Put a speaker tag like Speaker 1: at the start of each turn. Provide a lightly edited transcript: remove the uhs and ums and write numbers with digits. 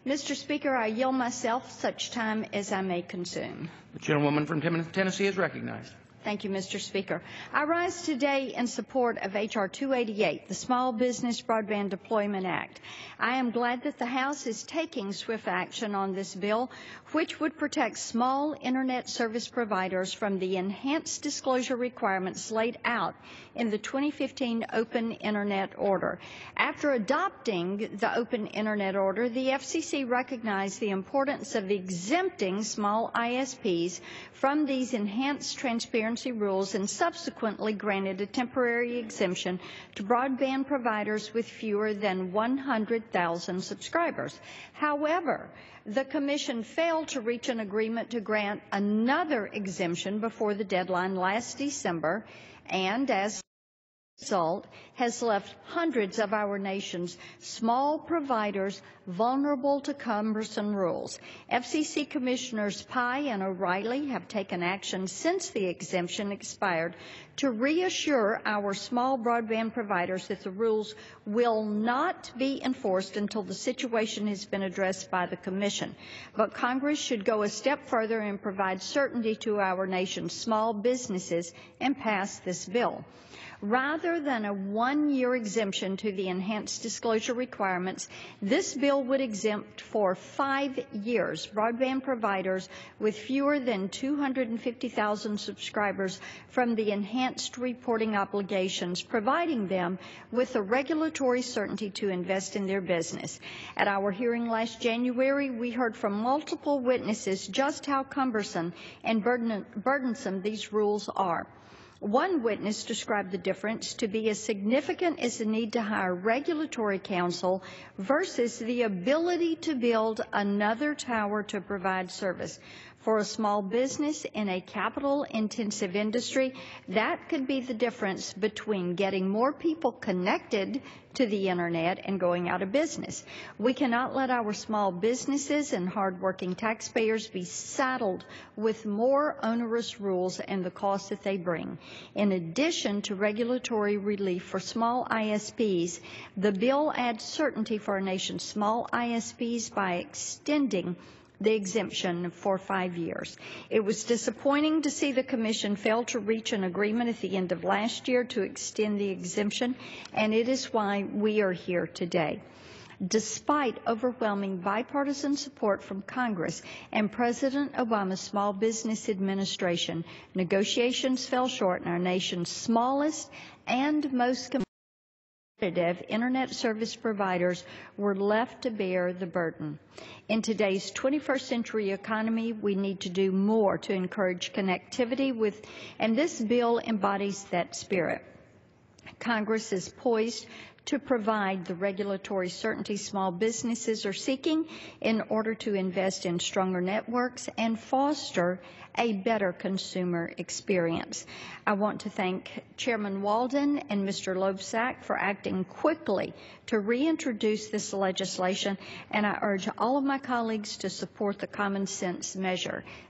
Speaker 1: Mr. Speaker, I yield myself such time as I may consume.
Speaker 2: The gentlewoman from Tennessee is recognized.
Speaker 1: Thank you, Mr. Speaker. I rise today in support of H.R. 288, the Small Business Broadband Deployment Act. I am glad that the House is taking swift action on this bill, which would protect small Internet service providers from the enhanced disclosure requirements laid out in the 2015 Open Internet Order. After adopting the Open Internet Order, the FCC recognized the importance of exempting small ISPs from these enhanced transparency rules and subsequently granted a temporary exemption to broadband providers with fewer than 100,000 subscribers. However, the Commission failed to reach an agreement to grant another exemption before the deadline last December, and as a result has left hundreds of our nation's small providers vulnerable to cumbersome rules. FCC Commissioners Pye and O'Reilly have taken action since the exemption expired to reassure our small broadband providers that the rules will not be enforced until the situation has been addressed by the Commission. But Congress should go a step further and provide certainty to our nation's small businesses and pass this bill. Rather than a one-year exemption to the enhanced disclosure requirements, this bill would exempt for 5 years broadband providers with fewer than 250,000 subscribers from the enhanced reporting obligations, providing them with the regulatory certainty to invest in their business. At our hearing last January, we heard from multiple witnesses just how cumbersome and burdensome these rules are. One witness described the difference to be as significant as the need to hire regulatory counsel versus the ability to build another tower to provide service. For a small business in a capital-intensive industry, that could be the difference between getting more people connected to the Internet and going out of business. We cannot let our small businesses and hardworking taxpayers be saddled with more onerous rules and the costs that they bring. In addition to regulatory relief for small ISPs, the bill adds certainty for our nation's small ISPs by extending the exemption for 5 years. It was disappointing to see the Commission fail to reach an agreement at the end of last year to extend the exemption, and it is why we are here today. Despite overwhelming bipartisan support from Congress and President Obama's Small Business Administration, negotiations fell short and our nation's smallest and most competitive Internet service providers were left to bear the burden. In today's 21st century economy, we need to do more to encourage connectivity and this bill embodies that spirit. Congress is poised to provide the regulatory certainty small businesses are seeking in order to invest in stronger networks and foster a better consumer experience. I want to thank Chairman Walden and Mr. Loebsack for acting quickly to reintroduce this legislation, and I urge all of my colleagues to support the common sense measure.